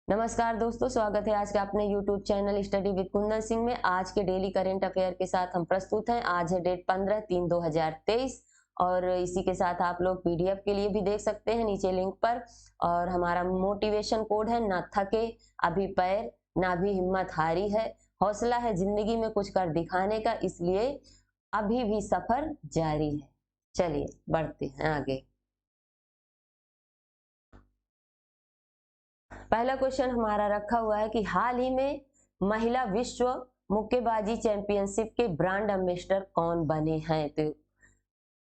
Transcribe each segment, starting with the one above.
नमस्कार दोस्तों, स्वागत है आज के अपने YouTube channel study with Kundan Singh में। आज के डेली करंट अफेयर के साथ हम प्रस्तुत हैं। आज है डेट 15/3/2023 और इसी के साथ आप लोग PDF के लिए भी देख सकते हैं नीचे लिंक पर। और हमारा मोटिवेशन कोड है, ना थके अभी पैर, ना भी हिम्मत हारी है, हौसला है जिंदगी में कुछ कर दिखाने का, इसलिए अभी भी सफर जारी है। चलिए बढ़ते हैं आगे। पहला क्वेश्चन हमारा रखा हुआ है कि हाल ही में महिला विश्व मुक्केबाजी चैंपियनशिप के ब्रांड एम्बेसडर कौन बने हैं। तो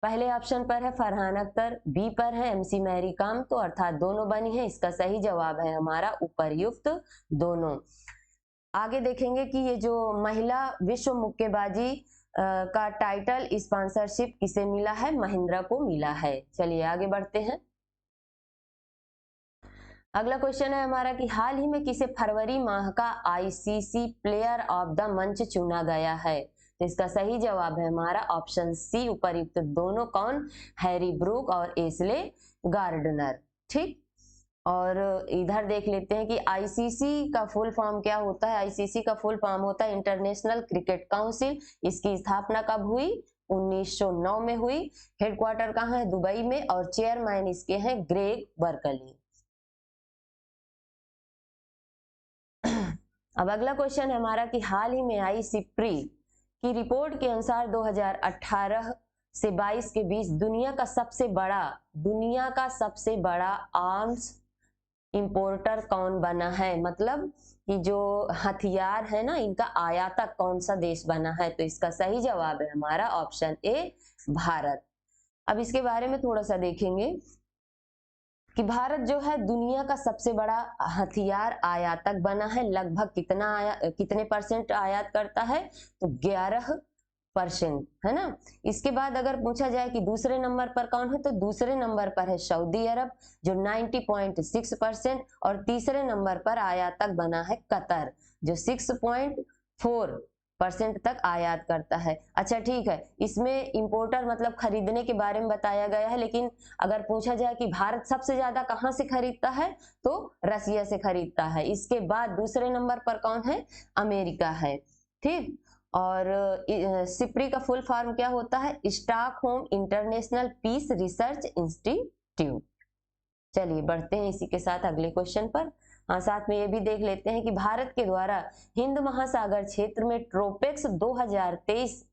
पहले ऑप्शन पर है फरहान अख्तर, बी पर है MC मैरी कॉम, तो अर्थात दोनों बनी है। इसका सही जवाब है हमारा उपर्युक्त दोनों। आगे देखेंगे कि ये जो महिला विश्व मुक्केबाजी का टाइटल स्पॉन्सरशिप किसे मिला है, महिंद्रा को मिला है। चलिए आगे बढ़ते हैं। अगला क्वेश्चन है हमारा कि हाल ही में किसे फरवरी माह का ICC प्लेयर ऑफ द मंच चुना गया है। तो इसका सही जवाब है हमारा ऑप्शन सी, उपर्युक्त दोनों। कौन? हैरी ब्रूक और एशले गार्डनर। ठीक, और इधर देख लेते हैं कि ICC का फुल फॉर्म क्या होता है। ICC का फुल फॉर्म होता है इंटरनेशनल क्रिकेट काउंसिल। इसकी स्थापना कब हुई? 1909 में हुई। हेडक्वार्टर कहाँ है? दुबई में। और चेयरमैन इसके हैं ग्रेग बर्कली। अब अगला क्वेश्चन है हमारा कि हाल ही में आई सिप्री की रिपोर्ट के अनुसार 2018 से 22 के बीच दुनिया का सबसे बड़ा आर्म्स इंपोर्टर कौन बना है। मतलब कि जो हथियार है ना, इनका आयातक कौन सा देश बना है। तो इसका सही जवाब है हमारा ऑप्शन ए, भारत। अब इसके बारे में थोड़ा सा देखेंगे कि भारत जो है दुनिया का सबसे बड़ा हथियार आयातक बना है। लगभग कितने परसेंट आयात करता है? तो 11% है ना। इसके बाद अगर पूछा जाए कि दूसरे नंबर पर कौन है, तो दूसरे नंबर पर है सऊदी अरब जो 90.6%। और तीसरे नंबर पर आयातक बना है कतर जो 6.4% तक आयात करता है। अच्छा ठीक है, इसमें इंपोर्टर मतलब खरीदने के बारे में बताया गया है, लेकिन अगर पूछा जाए कि भारत सबसे ज्यादा कहां से खरीदता है, तो रसिया से खरीदता है। इसके बाद दूसरे नंबर पर कौन है? अमेरिका है। ठीक, और सिप्री का फुल फॉर्म क्या होता है? Stockholm International Peace Research Institute. चलिए बढ़ते हैं इसी के साथ अगले क्वेश्चन पर। हाँ, साथ में ये भी देख लेते हैं कि भारत के द्वारा हिंद महासागर क्षेत्र में ट्रोपेक्स 2023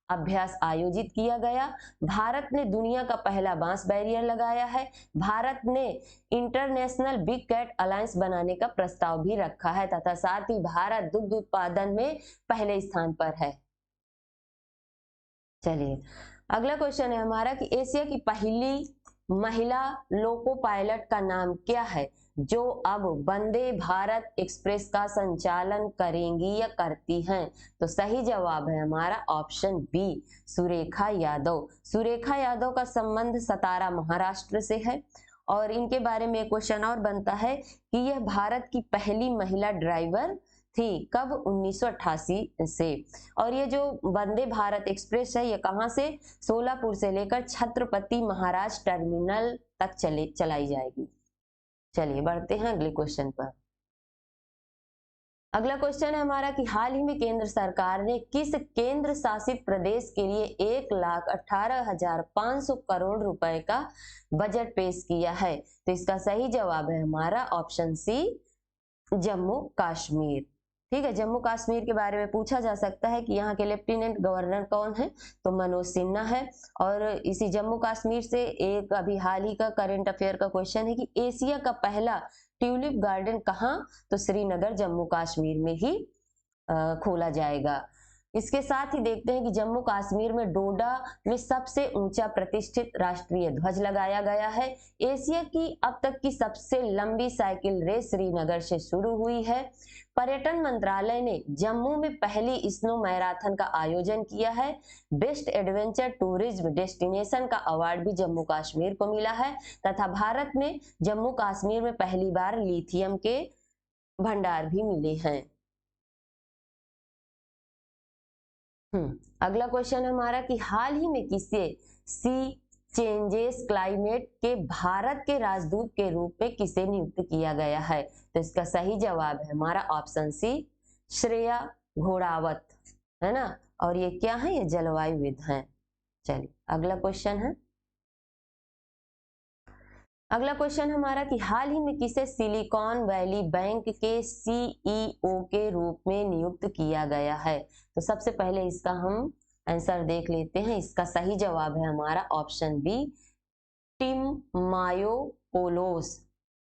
अभ्यास आयोजित किया गया। भारत ने दुनिया का पहला बांस बैरियर लगाया है। भारत ने इंटरनेशनल बिग कैट अलायंस बनाने का प्रस्ताव भी रखा है, तथा साथ ही भारत दुग्ध उत्पादन में पहले स्थान पर है। चलिए अगला क्वेश्चन है हमारा कि एशिया की पहली महिला लोको पायलट का नाम क्या है, जो अब वंदे भारत एक्सप्रेस का संचालन करेंगी या करती हैं। तो सही जवाब है हमारा ऑप्शन बी, सुरेखा यादव। सुरेखा यादव का संबंध सतारा महाराष्ट्र से है। और इनके बारे में क्वेश्चन और बनता है कि यह भारत की पहली महिला ड्राइवर थी। कब? 1988 से। और ये जो वंदे भारत एक्सप्रेस है, ये कहां से? सोलापुर से लेकर छत्रपति महाराज टर्मिनल तक चलाई जाएगी। चलिए बढ़ते हैं अगले क्वेश्चन पर। अगला क्वेश्चन है हमारा कि हाल ही में केंद्र सरकार ने किस केंद्र शासित प्रदेश के लिए 1,18,500 करोड़ रुपए का बजट पेश किया है। तो इसका सही जवाब है हमारा ऑप्शन सी, जम्मू कश्मीर। ठीक है, जम्मू कश्मीर के बारे में पूछा जा सकता है कि यहाँ के लेफ्टिनेंट गवर्नर कौन है, तो मनोज सिन्हा है। और इसी जम्मू कश्मीर से एक अभी हाल ही का करंट अफेयर का क्वेश्चन है कि एशिया का पहला ट्यूलिप गार्डन कहाँ? तो श्रीनगर जम्मू कश्मीर में ही खोला जाएगा। इसके साथ ही देखते हैं कि जम्मू कश्मीर में डोडा में सबसे ऊंचा प्रतिष्ठित राष्ट्रीय ध्वज लगाया गया है। एशिया की अब तक की सबसे लंबी साइकिल रेस श्रीनगर से शुरू हुई है। पर्यटन मंत्रालय ने जम्मू में पहली स्नो मैराथन का आयोजन किया है। बेस्ट एडवेंचर टूरिज्म डेस्टिनेशन का अवार्ड भी जम्मू कश्मीर को मिला है। तथा भारत में जम्मू कश्मीर में पहली बार लिथियम के भंडार भी मिले हैं। अगला क्वेश्चन हमारा कि हाल ही में किसे चेंजेस क्लाइमेट के भारत के राजदूत के रूप में किसे नियुक्त किया गया है? तो इसका सही जवाब है हमारा ऑप्शन सी, श्रेया घोड़ावत, है ना। और ये क्या है? ये जलवायुविद हैं। चलिए अगला क्वेश्चन है, अगला क्वेश्चन हमारा कि हाल ही में किसे सिलिकॉन वैली बैंक के सीईओ के रूप में नियुक्त किया गया है? तो सबसे पहले इसका हम आंसर देख लेते हैं। इसका सही जवाब है हमारा ऑप्शन बी, टिम मायोपोलोस।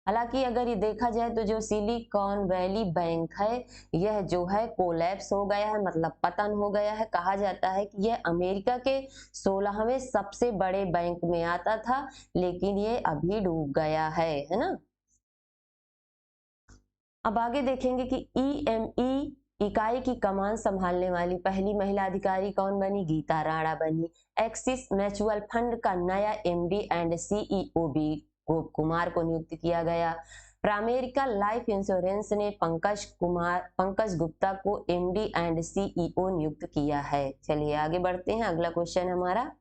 हालांकि अगर ये देखा जाए तो जो सिलिकॉन वैली बैंक है यह जो है कोलैप्स हो गया है, मतलब पतन हो गया है। कहा जाता है कि यह अमेरिका के 16वें सबसे बड़े बैंक में आता था, लेकिन ये अभी डूब गया है ना। अब आगे देखेंगे कि ईएमई इकाई की कमान संभालने वाली पहली महिला अधिकारी कौन बनी? गीता राणा बनी। एक्सिस म्यूचुअल फंड का नया एमडी एंड सीईओ बी गोप कुमार को नियुक्त किया गया। प्रामेरिका लाइफ इंश्योरेंस ने पंकज गुप्ता को एमडी एंड सीईओ नियुक्त किया है। चलिए आगे बढ़ते हैं। अगला क्वेश्चन हमारा,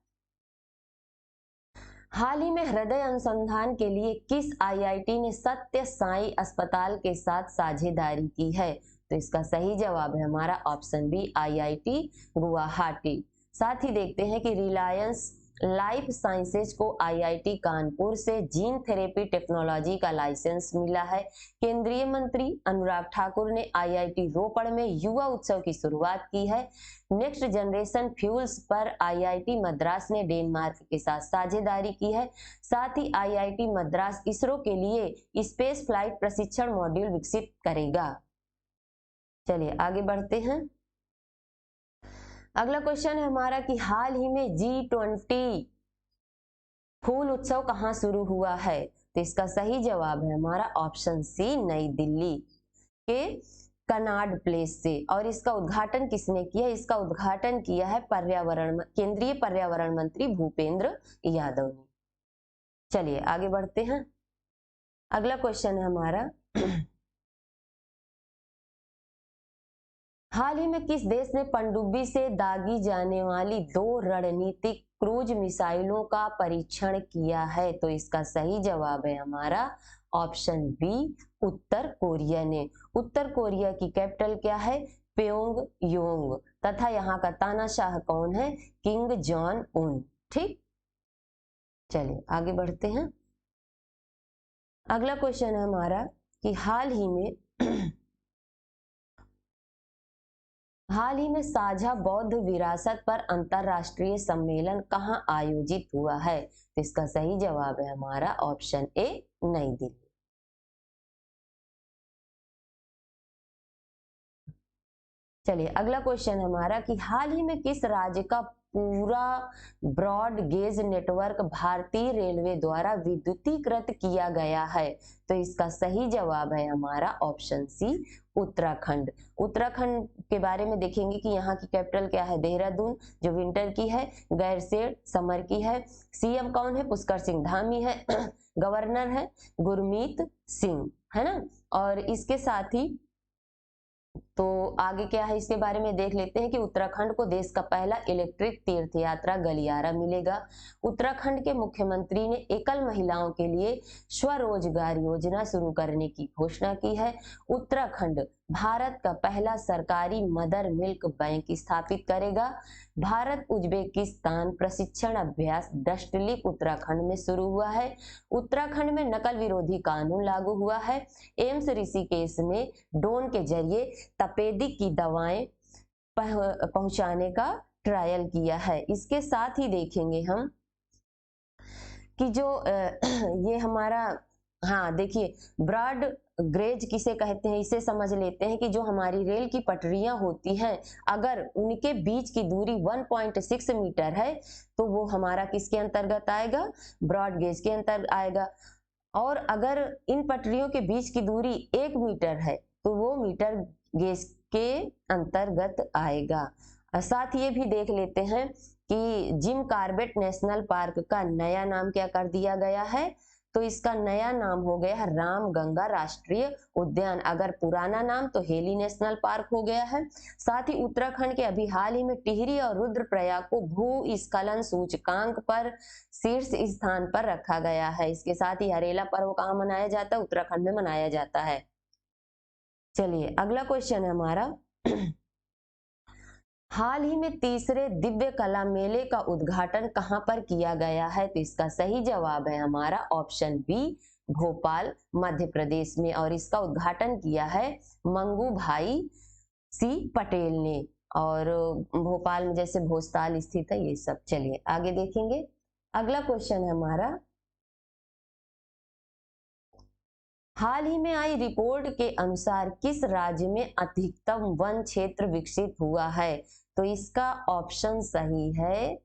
हाल ही में हृदय अनुसंधान के लिए किस आईआईटी ने सत्य साई अस्पताल के साथ साझेदारी की है? तो इसका सही जवाब है हमारा ऑप्शन बी, आईआईटी गुवाहाटी। साथ ही देखते हैं कि रिलायंस लाइफ साइंसेज को आईआईटी कानपुर से जीन थेरेपी टेक्नोलॉजी का लाइसेंस मिला है। केंद्रीय मंत्री अनुराग ठाकुर ने आईआईटी रोपड़ में युवा उत्सव की शुरुआत की है। नेक्स्ट जनरेशन फ्यूल्स पर आईआईटी मद्रास ने डेनमार्क के साथ साझेदारी की है। साथ ही आईआईटी मद्रास इसरो के लिए स्पेस फ्लाइट प्रशिक्षण मॉड्यूल विकसित करेगा। चलिए आगे बढ़ते हैं। अगला क्वेश्चन है हमारा कि हाल ही में G20 फूल उत्सव कहाँ शुरू हुआ है? तो इसका सही जवाब है हमारा ऑप्शन सी, नई दिल्ली के कनाड प्लेस से। और इसका उद्घाटन किसने किया? इसका उद्घाटन किया है केंद्रीय पर्यावरण मंत्री भूपेंद्र यादव ने। चलिए आगे बढ़ते हैं। अगला क्वेश्चन है हमारा, हाल ही में किस देश ने पनडुब्बी से दागी जाने वाली 2 रणनीतिक क्रूज मिसाइलों का परीक्षण किया है? तो इसका सही जवाब है हमारा ऑप्शन बी, उत्तर कोरिया ने। उत्तर कोरिया की कैपिटल क्या है? प्योंगयांग। तथा यहाँ का तानाशाह कौन है? किंग जॉन उन। ठीक, चलिए आगे बढ़ते हैं। अगला क्वेश्चन है हमारा कि हाल ही में साझा बौद्ध विरासत पर अंतरराष्ट्रीय सम्मेलन कहाँ आयोजित हुआ है? तो इसका सही जवाब है हमारा ऑप्शन ए, नई दिल्ली। चलिए अगला क्वेश्चन हमारा कि हाल ही में किस राज्य का पूरा ब्रॉड गेज नेटवर्क भारतीय रेलवे द्वारा विद्युतीकृत किया गया है? तो इसका सही जवाब है हमारा ऑप्शन सी, उत्तराखंड। उत्तराखंड के बारे में देखेंगे कि यहाँ की कैपिटल क्या है? देहरादून, जो विंटर की है, गैरसेन समर की है। सीएम कौन है? पुष्कर सिंह धामी है। गवर्नर है गुरमीत सिंह, है ना। और इसके साथ ही तो आगे क्या है इसके बारे में देख लेते हैं कि उत्तराखंड को देश का पहला इलेक्ट्रिक तीर्थ यात्रा गलियारा मिलेगा। उत्तराखंड के मुख्यमंत्री ने एकल महिलाओं के लिए स्वरोजगार योजना शुरू करने की घोषणा की है। उत्तराखंड भारत का पहला सरकारी मदर मिल्क बैंक स्थापित करेगा। भारत उज्बेकिस्तान प्रशिक्षण अभ्यास डस्टलिक उत्तराखंड में शुरू हुआ है। उत्तराखंड में नकल विरोधी कानून लागू हुआ है। एम्स ऋषिकेश ने ड्रोन के जरिए तपेदिक की दवाएं पहुंचाने का ट्रायल किया है। इसके साथ ही देखेंगे हम कि जो ये हमारा, हाँ देखिए, ब्रॉड ग्रेज किसे कहते हैं इसे समझ लेते हैं कि जो हमारी रेल की पटरियां होती हैं अगर उनके बीच की दूरी 1.6 मीटर है तो वो हमारा किसके अंतर्गत आएगा? ब्रॉड गेज के अंतर्गत आएगा। और अगर इन पटरियों के बीच की दूरी 1 मीटर है तो वो मीटर गेज के अंतर्गत आएगा। साथ ये भी देख लेते हैं कि जिम कॉर्बेट नेशनल पार्क का नया नाम क्या कर दिया गया है? तो इसका नया नाम हो गया रामगंगा राष्ट्रीय उद्यान। अगर पुराना नाम तो हेली नेशनल पार्क हो गया है। साथ ही उत्तराखंड के अभी हाल ही में टिहरी और रुद्रप्रयाग को भूस्खलन सूचकांक पर शीर्ष स्थान पर रखा गया है। इसके साथ ही हरेला पर्व कहाँ मनाया जाता है? उत्तराखंड में मनाया जाता है। चलिए अगला क्वेश्चन है हमारा, हाल ही में तीसरे दिव्य कला मेले का उद्घाटन कहां पर किया गया है? तो इसका सही जवाब है हमारा ऑप्शन बी, भोपाल मध्य प्रदेश में, और इसका उद्घाटन किया है मंगू भाई सी पटेल ने। और भोपाल में जैसे भोजताल स्थित है ये सब। चलिए आगे देखेंगे। अगला क्वेश्चन है हमारा, हाल ही में आई रिपोर्ट के अनुसार किस राज्य में अधिकतम वन क्षेत्र विकसित हुआ है? तो इसका ऑप्शन सही है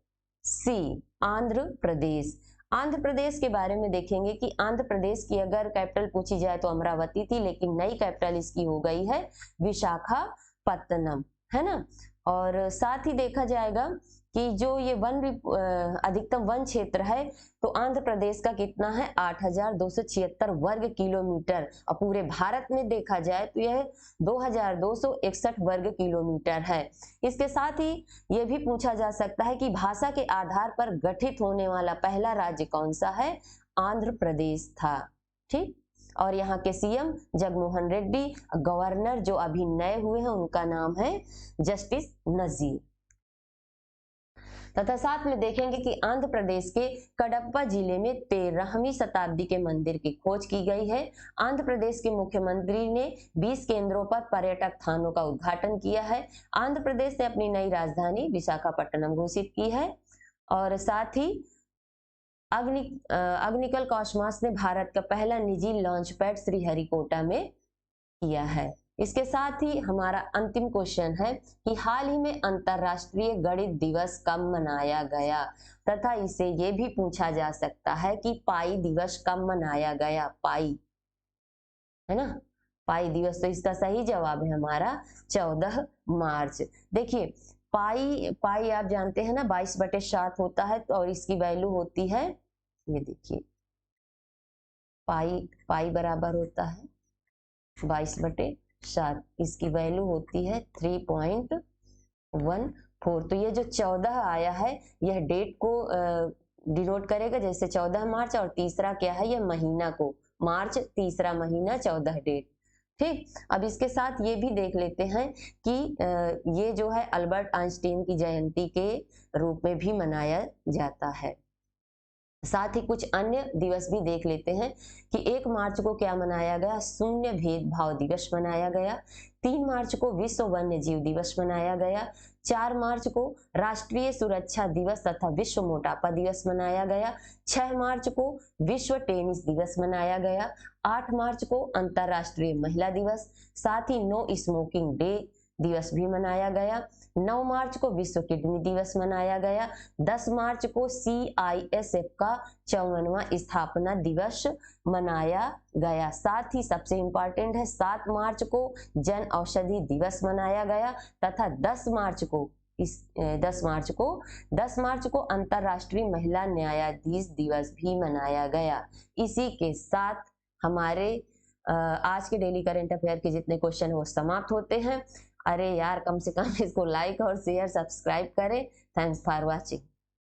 सी, आंध्र प्रदेश। आंध्र प्रदेश के बारे में देखेंगे कि आंध्र प्रदेश की अगर कैपिटल पूछी जाए तो अमरावती थी, लेकिन नई कैपिटल इसकी हो गई है विशाखापत्तनम, है ना। और साथ ही देखा जाएगा कि जो ये अधिकतम वन क्षेत्र है तो आंध्र प्रदेश का कितना है? 8,276 वर्ग किलोमीटर, और पूरे भारत में देखा जाए तो यह 2,261 वर्ग किलोमीटर है। इसके साथ ही ये भी पूछा जा सकता है कि भाषा के आधार पर गठित होने वाला पहला राज्य कौन सा है? आंध्र प्रदेश था। ठीक, और यहाँ के सीएम जगनमोहन रेड्डी, गवर्नर जो अभी नए हुए हैं उनका नाम है जस्टिस नजीर। तथा साथ में देखेंगे कि आंध्र प्रदेश के कडप्पा जिले में 13वीं शताब्दी के मंदिर की खोज की गई है। आंध्र प्रदेश के मुख्यमंत्री ने 20 केंद्रों पर पर्यटक स्थानों का उद्घाटन किया है। आंध्र प्रदेश ने अपनी नई राजधानी विशाखापट्टनम घोषित की है। और साथ ही अग्निकल कॉस्मॉस ने भारत का पहला निजी लॉन्च पैड श्रीहरिकोटा में किया है। इसके साथ ही हमारा अंतिम क्वेश्चन है कि हाल ही में अंतरराष्ट्रीय गणित दिवस कब मनाया गया? तथा इसे ये भी पूछा जा सकता है कि पाई दिवस कब मनाया गया? पाई, है ना, पाई दिवस। तो इसका सही जवाब है हमारा 14 मार्च। देखिए पाई आप जानते हैं ना 22/7 होता है, और इसकी वैल्यू होती है, ये देखिए पाई बराबर होता है 22/7, इसकी वैल्यू होती है 3.14। तो ये जो 14 आया है यह डेट को डिनोट करेगा, जैसे 14 मार्च, और तीसरा क्या है, यह महीना को, मार्च तीसरा महीना 14 डेट। ठीक, अब इसके साथ ये भी देख लेते हैं कि ये जो है अल्बर्ट आइंस्टीन की जयंती के रूप में भी मनाया जाता है। साथ ही कुछ अन्य दिवस भी देख लेते हैं कि 1 मार्च को क्या मनाया गया? शून्य भेदभाव दिवस मनाया गया। 3 मार्च को विश्व वन्य जीव दिवस मनाया गया। 4 मार्च को राष्ट्रीय सुरक्षा दिवस तथा विश्व मोटापा दिवस मनाया गया। 6 मार्च को विश्व टेनिस दिवस मनाया गया। 8 मार्च को अंतर्राष्ट्रीय महिला दिवस, साथ ही नो स्मोकिंग डे दिवस भी मनाया गया। 9 मार्च को विश्व किडनी दिवस मनाया गया। 10 मार्च को CISF का 54वां स्थापना दिवस मनाया गया। साथ ही सबसे इंपॉर्टेंट है 7 मार्च को जन औषधि दिवस मनाया गया, तथा 10 मार्च को अंतर्राष्ट्रीय महिला न्यायाधीश दिवस भी मनाया गया। इसी के साथ हमारे आज के डेली करंट अफेयर के जितने क्वेश्चन है वो समाप्त होते हैं। अरे यार, कम से कम इसको लाइक और शेयर सब्सक्राइब करें। Thanks for watching.